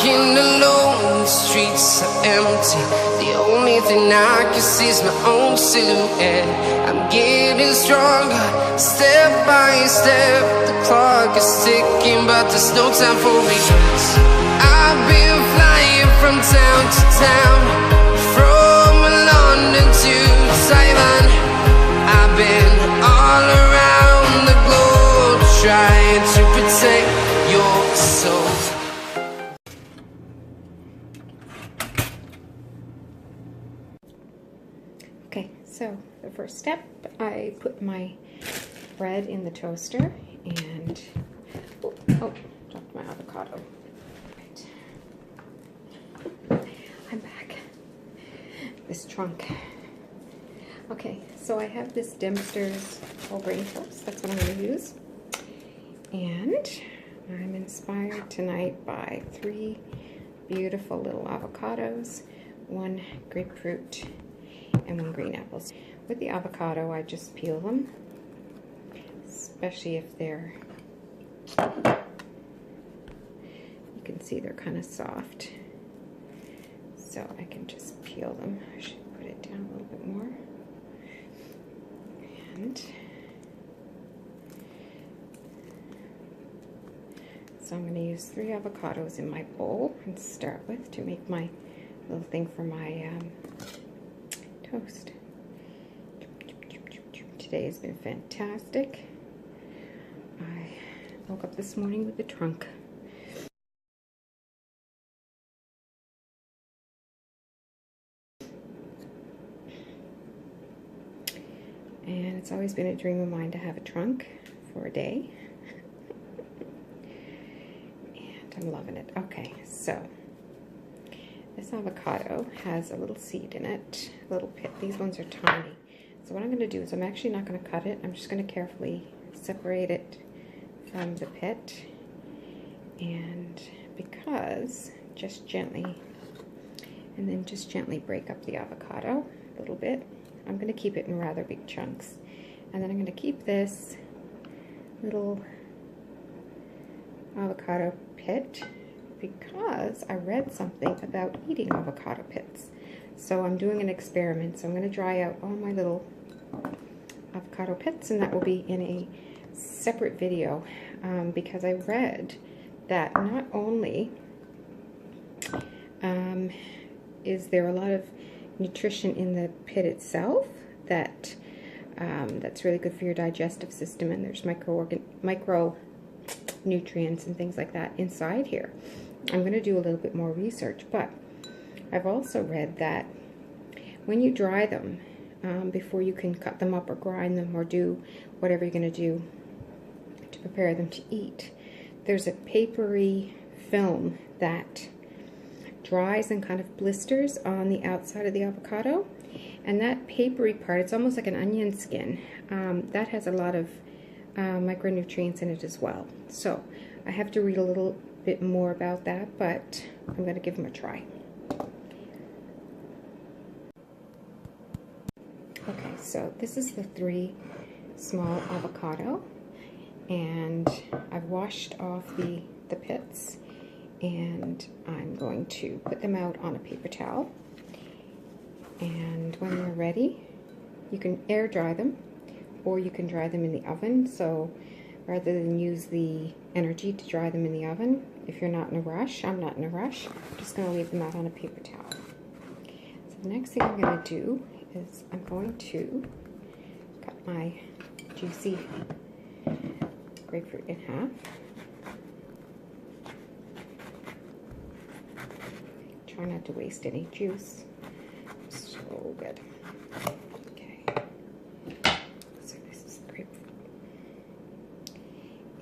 walking alone, the streets are empty. The only thing I can see is my own silhouette. I'm getting stronger, step by step. The clock is ticking, but there's no time for me. I've been flying from town to town, from London to Taiwan. I've been all around the globe, trying to protect your soul. Okay, so the first step, I put my bread in the toaster and, dropped my avocado. Right. I'm back. This trunk. Okay, so I have this Dempster's whole grain toast. That's what I'm going to use. And I'm inspired tonight by 3 beautiful little avocados, 1 grapefruit, and 1 green apple. With the avocado, I just peel them, especially if they're, you can see they're kind of soft. So I can just peel them. I should put it down a little bit more. And so I'm going to use 3 avocados in my bowl and start with to make my little thing for my toast. Today has been fantastic. I woke up this morning with the trunk. And it's always been a dream of mine to have a trunk for a day. And I'm loving it. Okay, so this avocado has a little seed in it, a little pit. These ones are tiny. So what I'm going to do is I'm actually not going to cut it. I'm just going to carefully separate it from the pit. And because, just gently, and then just gently break up the avocado a little bit. I'm going to keep it in rather big chunks. And then I'm going to keep this little avocado pit because I read something about eating avocado pits. So I'm doing an experiment. So I'm going to dry out all my little avocado pits, and that will be in a separate video because I read that not only is there a lot of nutrition in the pit itself that's really good for your digestive system, and there's micronutrients and things like that inside here. I'm going to do a little bit more research, but I've also read that when you dry them, before you can cut them up or grind them or do whatever you're going to do to prepare them to eat, there's a papery film that dries and kind of blisters on the outside of the avocado, and that papery part, it's almost like an onion skin, that has a lot of micronutrients in it as well. So I have to read a little bit more about that, but I'm going to give them a try. Okay, so this is the 3 small avocado, and I've washed off the pits, and I'm going to put them out on a paper towel. And when they're ready, you can air dry them, or you can dry them in the oven. So rather than use the energy to dry them in the oven, if you're not in a rush, I'm not in a rush, I'm just going to leave them out on a paper towel. So the next thing I'm going to do is I'm going to cut my juicy grapefruit in half. Try not to waste any juice. So good. Okay. So this is the grapefruit.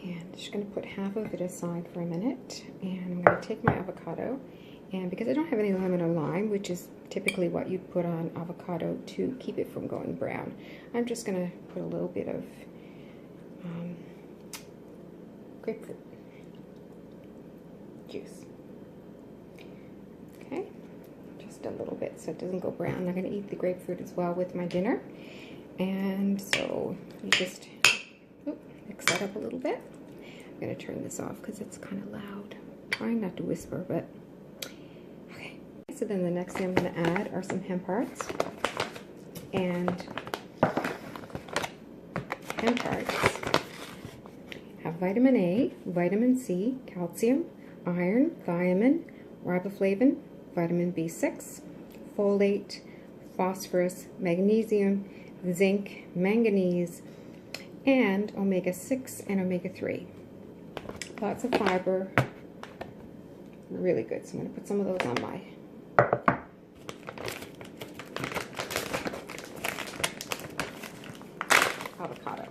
And I'm just going to put half of it aside for a minute. And I'm going to take my avocado. And because I don't have any lemon or lime, which is typically what you'd put on avocado to keep it from going brown, I'm just going to put a little bit of grapefruit juice. Okay, just a little bit so it doesn't go brown. I'm going to eat the grapefruit as well with my dinner. And so you just mix that up a little bit. I'm going to turn this off because it's kind of loud. I'm trying not to whisper, but so then the next thing I'm going to add are some hemp hearts. And hemp hearts have vitamin A, vitamin C, calcium, iron, thiamine, riboflavin, vitamin B6, folate, phosphorus, magnesium, zinc, manganese, and omega-6 and omega-3. Lots of fiber. Really good. So I'm going to put some of those on my avocado.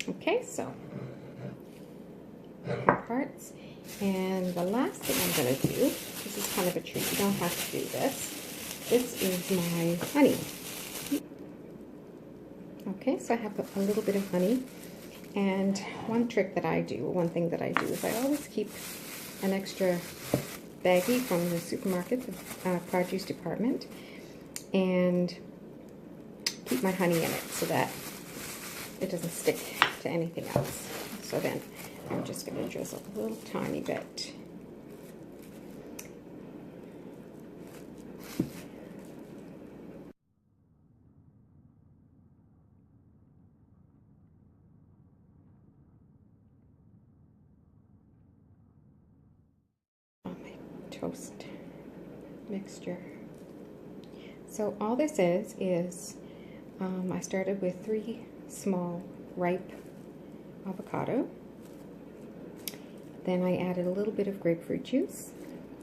Okay, so parts. And the last thing I'm going to do, this is kind of a treat, you don't have to do this. This is my honey. Okay, so I have a little bit of honey. And one trick that I do, one thing that I do is I always keep an extra baggie from the supermarket, the produce department, and keep my honey in it so that it doesn't stick to anything else. So then I'm just going to drizzle a little tiny bit. On my toast mixture. So all this is I started with 3 small ripe avocado. Then I added a little bit of grapefruit juice,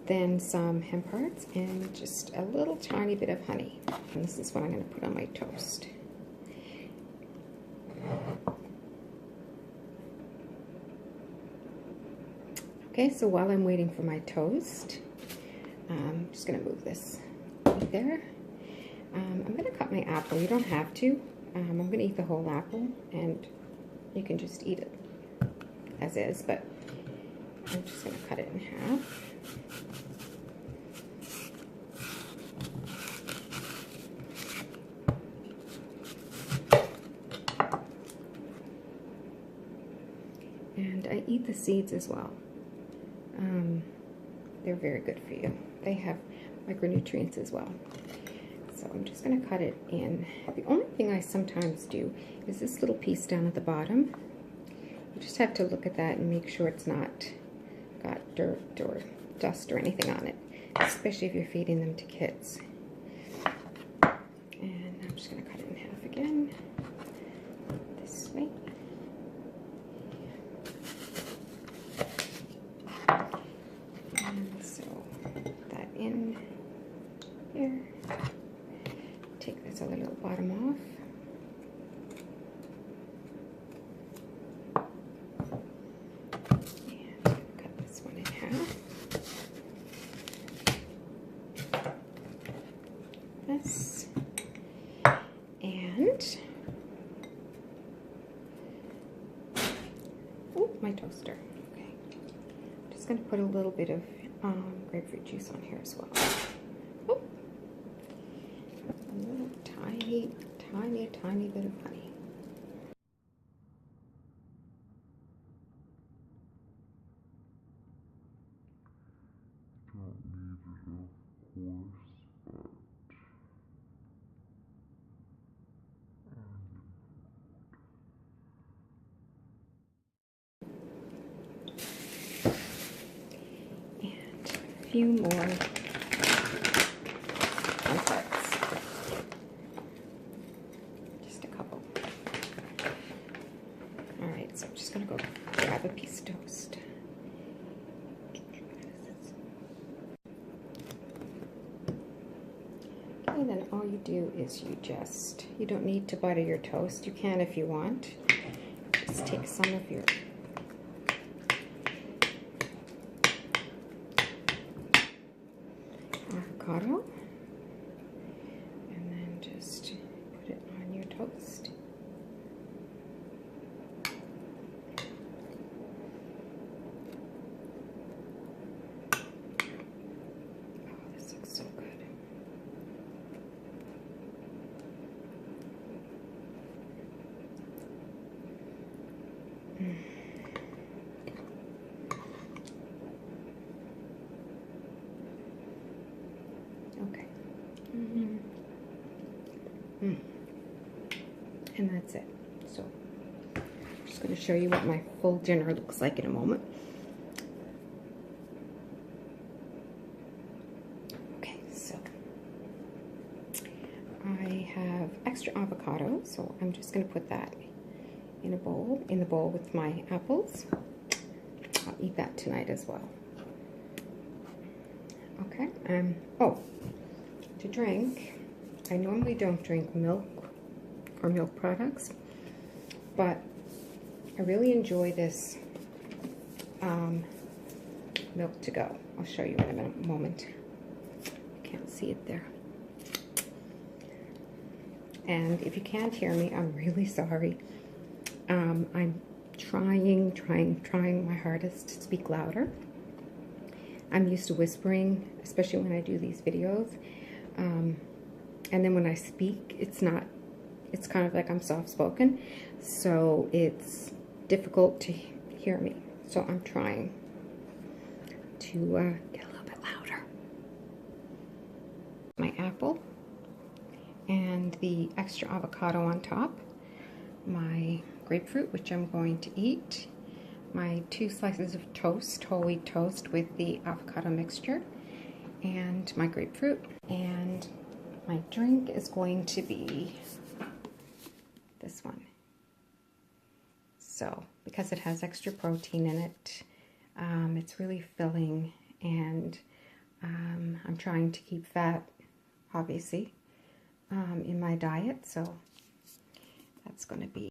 then some hemp hearts, and just a little tiny bit of honey. And this is what I'm going to put on my toast. Okay, so while I'm waiting for my toast, I'm just going to move this right there. I'm going to cut my apple. You don't have to. I'm going to eat the whole apple, and you can just eat it as is, but I'm just going to cut it in half. And I eat the seeds as well. They're very good for you. They have micronutrients as well. So I'm just going to cut it in. The only thing I sometimes do is this little piece down at the bottom. You just have to look at that and make sure it's not got dirt or dust or anything on it, especially if you're feeding them to kids. And I'm just going to cut it in half again, this way. And so put that in here. Take this other little bottom off. And cut this one in half. This. And oh, my toaster. Okay. I'm just going to put a little bit of grapefruit juice on here as well. Oh. A little tiny bit of honey. And a few more parts. Just a couple. Alright, so I'm just going to go grab a piece of toast. Okay, then all you do is you don't need to butter your toast. You can if you want. Just take some of your avocado and then just put it on your toast. And that's it. So I'm just going to show you what my full dinner looks like in a moment. Okay, so I have extra avocado, so I'm just going to put that in the bowl with my apples. I'll eat that tonight as well. Okay, oh, to drink, I normally don't drink milk or milk products, but I really enjoy this milk to go. I'll show you in a moment. You can't see it there. And if you can't hear me, I'm really sorry. I'm trying my hardest to speak louder. I'm used to whispering, especially when I do these videos. And then when I speak, it's kind of like I'm soft-spoken. So it's difficult to hear me. So I'm trying to get a little bit louder. My apple and the extra avocado on top. My grapefruit, which I'm going to eat. My 2 slices of toast, whole wheat toast with the avocado mixture. And my grapefruit. And my drink is going to be this one. So, because it has extra protein in it, it's really filling, and I'm trying to keep fat, obviously, in my diet, so that's going to be